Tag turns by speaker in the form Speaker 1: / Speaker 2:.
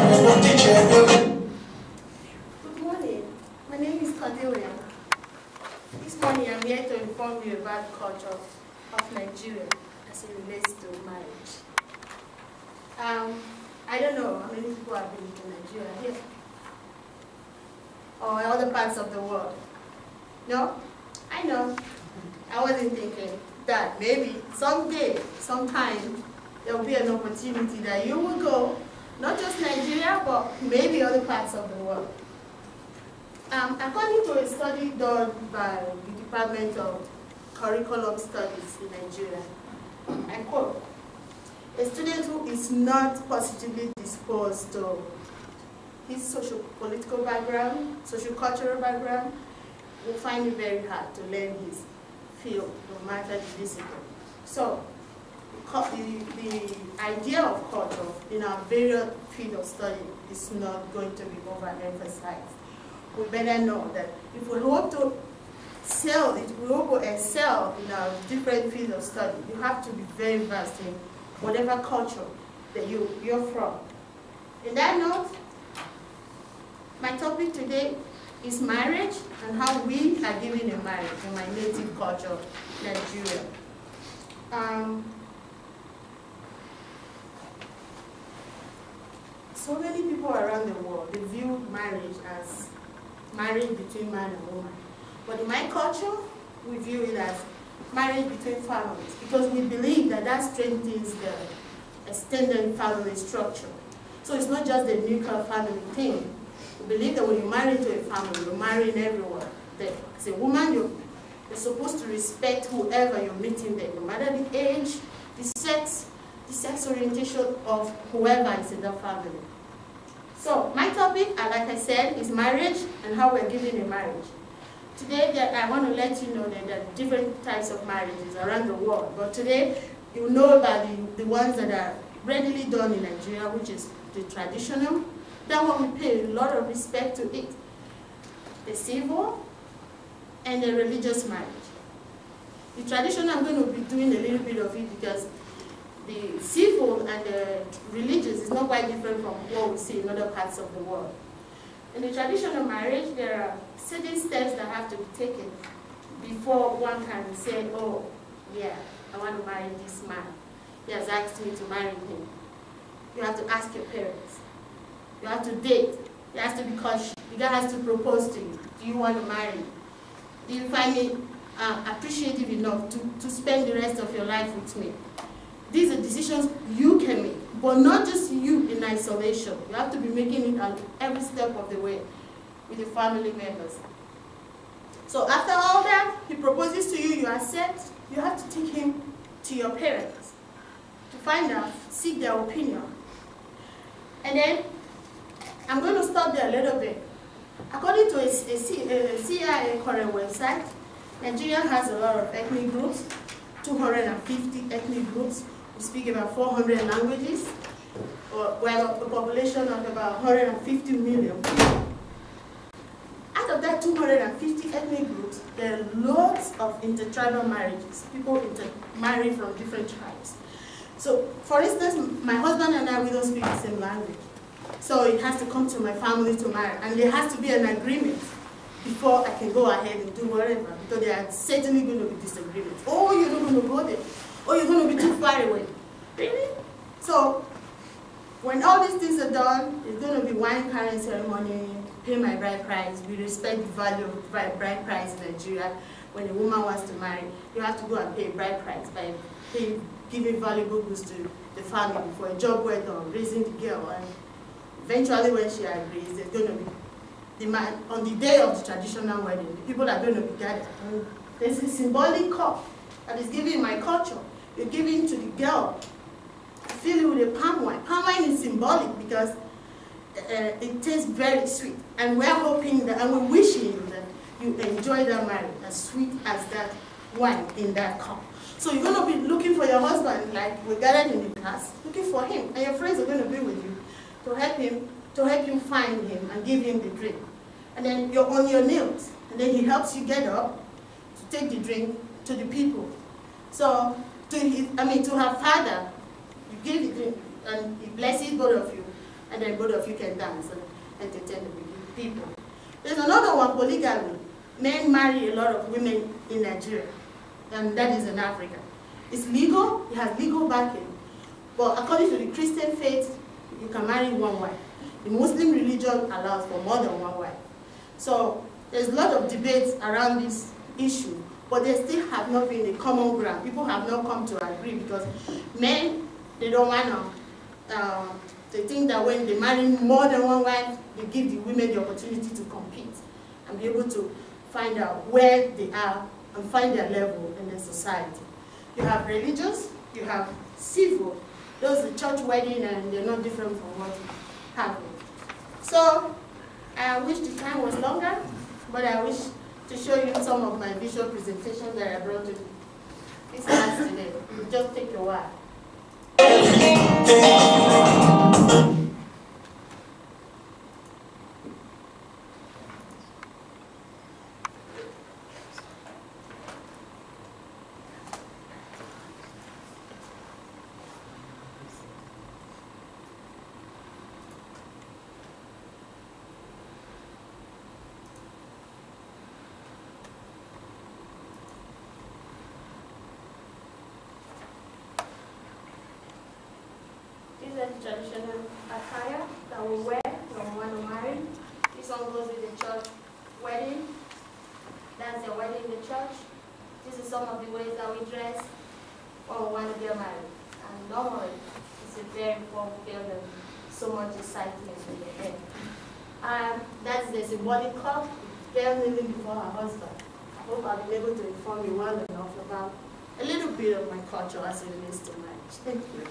Speaker 1: Good morning. My name is Cordelia. This morning I'm here to inform you about the culture of Nigeria as it relates to marriage. I don't know how many people have been to Nigeria here or other parts of the world. No? I know. I wasn't thinking that maybe someday, sometime, there will be an opportunity that you will go, not just Nigeria, but maybe other parts of the world. According to a study done by the Department of Curriculum Studies in Nigeria, I quote, a student who is not positively disposed to his social-political background, social-cultural background, will find it very hard to learn his field, no matter the discipline. So, the idea of culture in our various field of study is not going to be overemphasized. We better know that if we hope to excel in our different fields of study, you have to be very versed in whatever culture that you're from. In that note, my topic today is marriage and how we are giving a marriage in my native culture, Nigeria. So many people around the world, they view marriage as marriage between man and woman. But in my culture, we view it as marriage between families because we believe that that strengthens the extended family structure. So it's not just the nuclear family thing. We believe that when you marry to a family, you're marrying everyone there. As a woman, you're supposed to respect whoever you're meeting there, no matter the age, the sex orientation of whoever is in the family. So my topic, like I said, is marriage and how we're giving a marriage. Today, I want to let you know that there are different types of marriages around the world. But today, you know about the ones that are readily done in Nigeria, which is the traditional. That one we pay a lot of respect to it. The civil and the religious marriage. The traditional, I'm going to be doing a little bit of it because the civil and the religious is not quite different from what we see in other parts of the world. In the traditional marriage, there are certain steps that have to be taken before one can say, oh, yeah, I want to marry this man. He has asked me to marry him. You have to ask your parents. You have to date. You have to be cautious. The guy has to propose to you. Do you want to marry? Do you find me appreciative enough to spend the rest of your life with me? These are decisions you can make, but not just you in isolation. You have to be making it at every step of the way with your family members. So after all that, he proposes to you, you accept, you have to take him to your parents to find out, seek their opinion. And then, I'm going to stop there a little bit. According to a CIA current website, Nigeria has a lot of ethnic groups, 250 ethnic groups. We speak about 400 languages. We have a population of about 150 million people. Out of that 250 ethnic groups, there are lots of intertribal marriages. People marry from different tribes. So, for instance, my husband and I, we don't speak the same language. So it has to come to my family to marry. And there has to be an agreement before I can go ahead and do whatever. Because there are certainly going to be disagreements. Oh, you're not going to go there. Oh, you're going to be too far away. Really? So, when all these things are done, there's going to be wine carrying ceremony, pay my bride price. We respect the value of bride price in Nigeria. When a woman wants to marry, you have to go and pay bride price by giving valuable goods to the family for a job well done, raising the girl. And eventually, when she agrees, there's going to be demand on the day of the traditional wedding. The people are going to be gathered. And there's a symbolic cup that is given in my culture. You're giving to the girl, fill it with a palm wine. Palm wine is symbolic because it tastes very sweet. And we're hoping that, and we're wishing that you enjoy that marriage as sweet as that wine in that cup. So you're going to be looking for your husband, like we gathered in the class, looking for him. And your friends are going to be with you to help you find him and give him the drink. And then you're on your knees. And then he helps you get up to take the drink to the people. So, to her father, you give the drink, and he blesses both of you. and then both of you can dance and entertain the people. There's another one, polygamy. Men marry a lot of women in Nigeria, and that is in Africa. It's legal, it has legal backing, but according to the Christian faith, you can marry one wife. The Muslim religion allows for more than one wife. So there's a lot of debates around this issue, but there still have not been a common ground. People have not come to agree because men, they don't want to, they think that when they marry more than one wife, they give the women the opportunity to compete and be able to find out where they are and find their level in the society. You have religious, you have civil. Those are church wedding, and they're not different from what happened. So I wish the time was longer, but I wish to show you some of my visual presentations that I brought to this class today. It'll just take a while. These are the traditional attire that we wear when we want to marry. This one goes with the church wedding. That's the wedding in the church. This is some of the ways that we dress when we want to get married. And normally, it's a very formal feel and so much excitement in the air. That's the symbolic club, girl kneeling before her husband. I hope I've been able to inform you well enough about a little bit of my culture as it relates to marriage. Thank you.